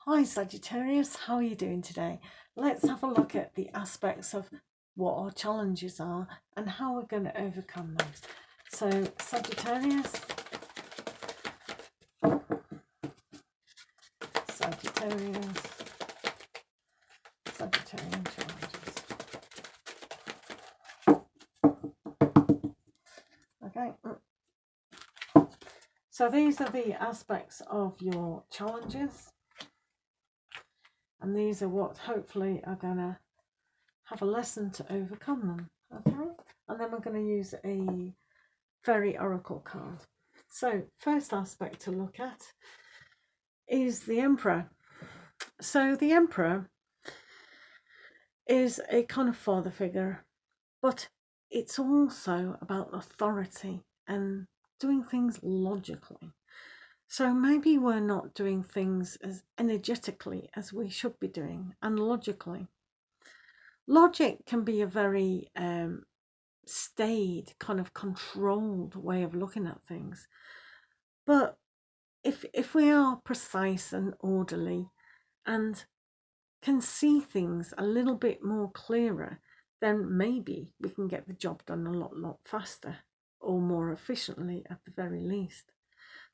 Hi Sagittarius, how are you doing today? Let's have a look at the aspects of what our challenges are and how we're going to overcome them. So Sagittarius, Sagittarian challenges. Okay. So these are the aspects of your challenges. And these are what hopefully are going to have a lesson to overcome them. Okay. And then we're going to use a Fairy Oracle card. So first aspect to look at is the Emperor. So the Emperor is a kind of father figure, but it's also about authority and doing things logically. So maybe we're not doing things as energetically as we should be doing and logically. Logic can be a very staid, kind of controlled way of looking at things. But if we are precise and orderly and can see things a little bit more clearer, then maybe we can get the job done a lot faster or more efficiently at the very least.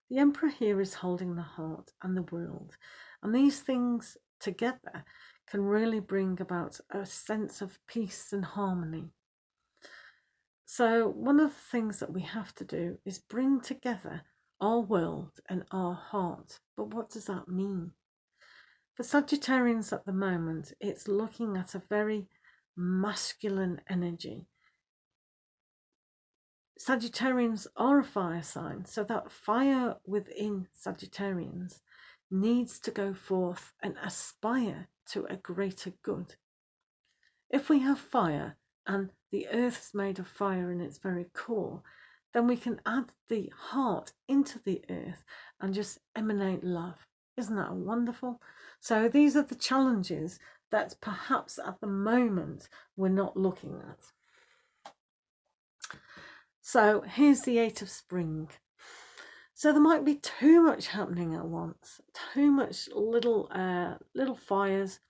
The Emperor here is holding the heart and the world, and these things together can really bring about a sense of peace and harmony. So one of the things that we have to do is bring together our world and our heart. But what does that mean? For Sagittarians at the moment, it's looking at a very masculine energy. Sagittarians are a fire sign, so that fire within Sagittarians needs to go forth and aspire to a greater good. If we have fire and the earth is made of fire in its very core, then we can add the heart into the earth and just emanate love. Isn't that wonderful? So these are the challenges that perhaps at the moment we're not looking at. So here's the Eight of Spring. So there might be too much happening at once, too much little fires,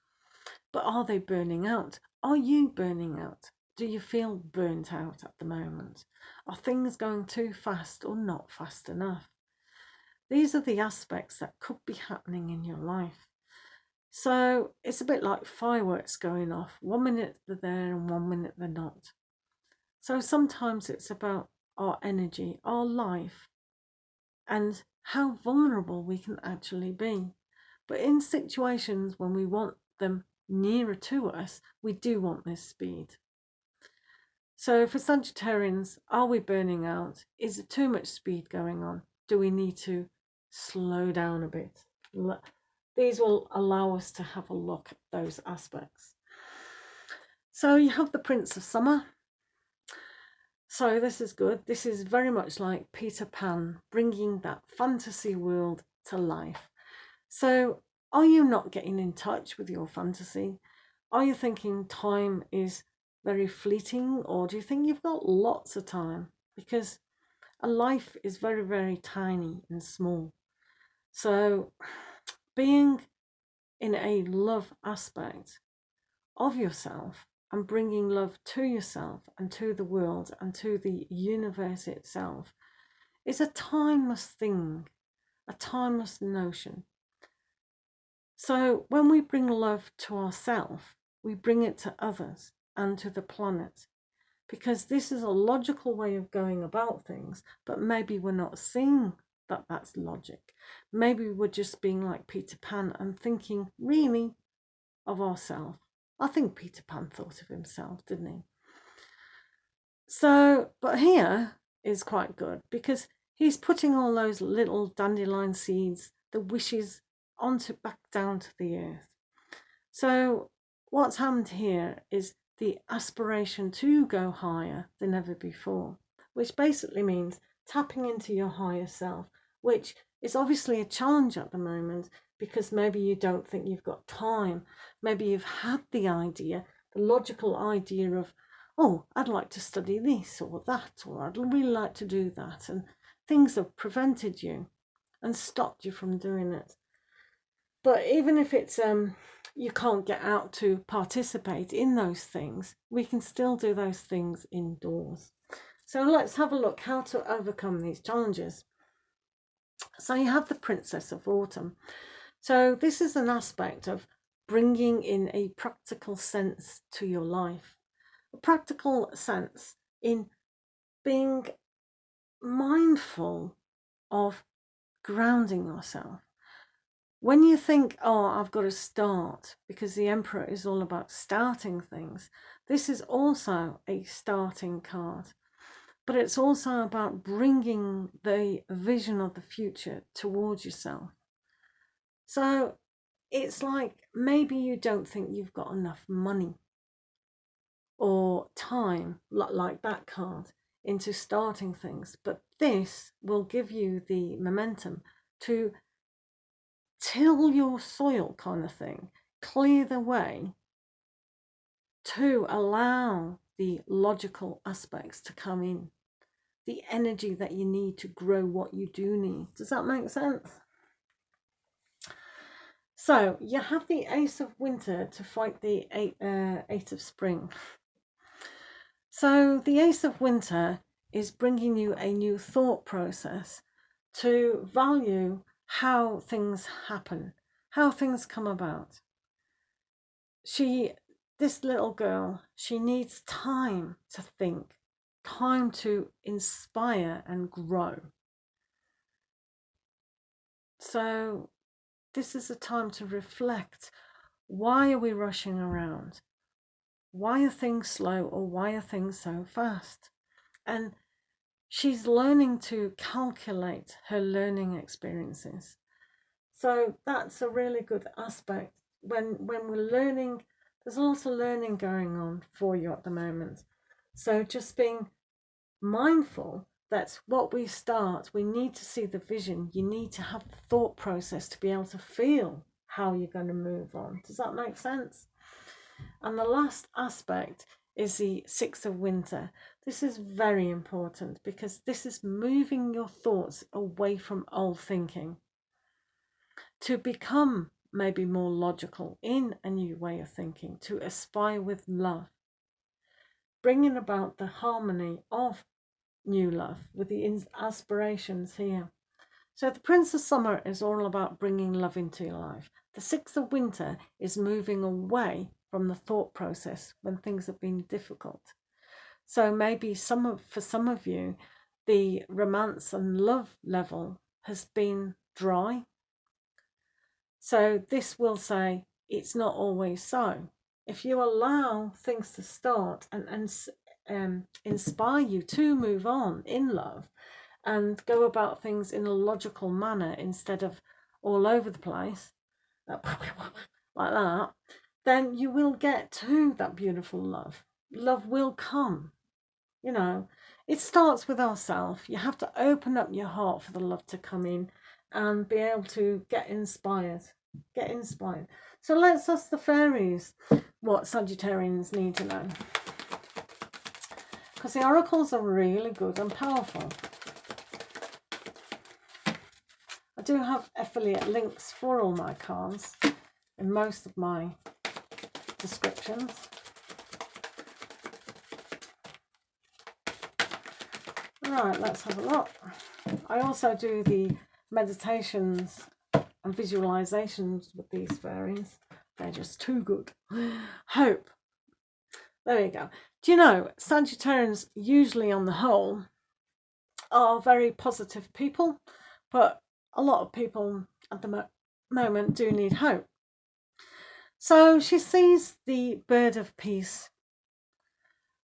but are they burning out? Are you burning out? Do you feel burnt out at the moment? Are things going too fast or not fast enough? These are the aspects that could be happening in your life. So it's a bit like fireworks going off. 1 minute they're there and 1 minute they're not. So sometimes it's about our energy, our life, and how vulnerable we can actually be. But in situations when we want them nearer to us, we do want this speed. So for Sagittarians, are we burning out? Is there too much speed going on? Do we need to slow down a bit? These will allow us to have a look at those aspects. So you have the Prince of Summer. So this is good. This is very much like Peter Pan, bringing that fantasy world to life. So are you not getting in touch with your fantasy? Are you thinking time is very fleeting, or do you think you've got lots of time? Because a life is very, very tiny and small. So being in a love aspect of yourself and bringing love to yourself and to the world and to the universe itself is a timeless thing, a timeless notion. So when we bring love to ourselves, we bring it to others and to the planet, because this is a logical way of going about things, but maybe we're not seeing that that's logic. Maybe we're just being like Peter Pan and thinking really of ourselves. I think Peter Pan thought of himself, didn't he? So, but here is quite good because he's putting all those little dandelion seeds, the wishes, onto back down to the earth. So what's happened here is the aspiration to go higher than ever before, which basically means tapping into your higher self, which is obviously a challenge at the moment because maybe you don't think you've got time. Maybe you've had the idea, the logical idea of, oh, I'd like to study this or that, or I'd really like to do that. And things have prevented you and stopped you from doing it. But even if it's you can't get out to participate in those things, we can still do those things indoors. So let's have a look how to overcome these challenges. So you have the Princess of Autumn. So this is an aspect of bringing in a practical sense to your life. A practical sense in being mindful of grounding yourself. When you think, oh, I've got to start, because the Emperor is all about starting things, this is also a starting card. But it's also about bringing the vision of the future towards yourself. So it's like maybe you don't think you've got enough money or time, like that card, into starting things. But this will give you the momentum to till your soil, kind of thing, clear the way to allow the logical aspects to come in, the energy that you need to grow what you do need. Does that make sense? So you have the Ace of Winter to fight the Eight of Spring. So the Ace of Winter is bringing you a new thought process to value how things happen, how things come about. This little girl, she needs time to think, time to inspire and grow. So this is a time to reflect. Why are we rushing around? Why are things slow, or why are things so fast? And she's learning to calculate her learning experiences. So that's a really good aspect. When we're learning, there's lots of learning going on for you at the moment. So just being mindful that what we start, we need to see the vision. You need to have the thought process to be able to feel how you're going to move on. Does that make sense? And the last aspect is the Six of Winter. This is very important because this is moving your thoughts away from old thinking to become maybe more logical in a new way of thinking, to aspire with love, bringing about the harmony of new love with the aspirations here. So the Prince of Summer is all about bringing love into your life. The Six of Winter is moving away from the thought process when things have been difficult. So maybe for some of you, the romance and love level has been dry. So this will say it's not always so. If you allow things to start and inspire you to move on in love and go about things in a logical manner instead of all over the place, like that, then you will get to that beautiful love. Love will come. You know, it starts with ourselves. You have to open up your heart for the love to come in and be able to get inspired. Get inspired. So let's ask the fairies what Sagittarians need to know. Because the oracles are really good and powerful. I do have affiliate links for all my cards in most of my descriptions. Right, let's have a look. I also do the meditations and visualizations with these fairies. They're just too good. Hope. There you go. Do you know, Sagittarians usually on the whole are very positive people, but a lot of people at the moment do need hope. So she sees the bird of peace.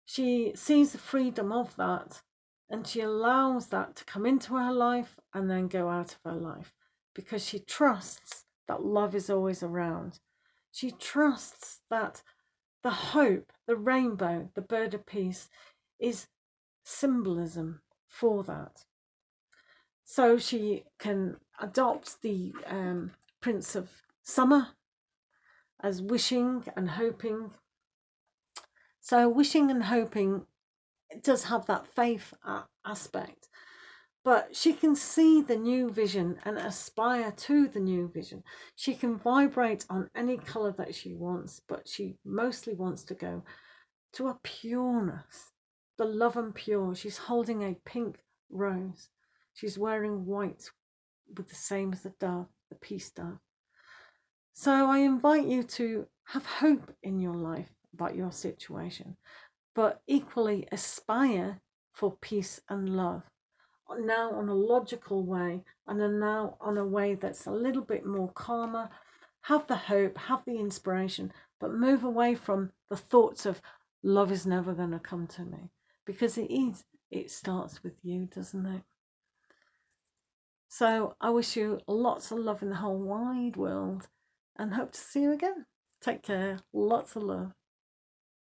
She sees the freedom of that, and she allows that to come into her life and then go out of her life because she trusts that love is always around. She trusts that the hope, the rainbow, the bird of peace is symbolism for that. So she can adopt the Prince of Summer as wishing and hoping. So wishing and hoping does have that faith aspect, but she can see the new vision and aspire to the new vision. She can vibrate on any color that she wants, but she mostly wants to go to a pureness, the love and pure. She's holding a pink rose. She's wearing white with the same as the dove, the peace dove. So I invite you to have hope in your life about your situation, but equally aspire for peace and love. Now on a logical way, and now on a way that's a little bit more calmer. Have the hope, have the inspiration, but move away from the thoughts of love is never going to come to me, because it is. It starts with you, doesn't it? So I wish you lots of love in the whole wide world and hope to see you again. Take care. Lots of love.